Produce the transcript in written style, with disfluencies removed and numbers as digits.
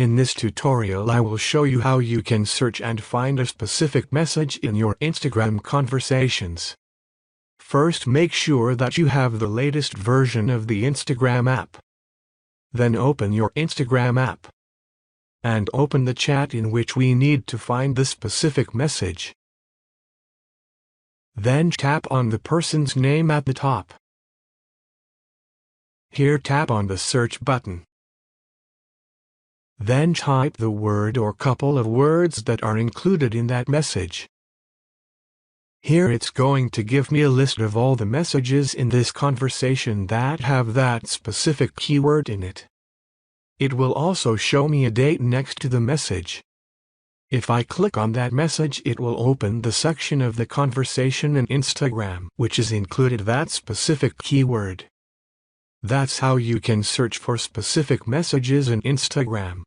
In this tutorial I will show you how you can search and find a specific message in your Instagram conversations. First, make sure that you have the latest version of the Instagram app. Then open your Instagram app and open the chat in which we need to find the specific message. Then tap on the person's name at the top. Here tap on the search button. Then type the word or couple of words that are included in that message. Here it's going to give me a list of all the messages in this conversation that have that specific keyword in it. It will also show me a date next to the message. If I click on that message, it will open the section of the conversation in Instagram which is included that specific keyword. That's how you can search for specific messages in Instagram.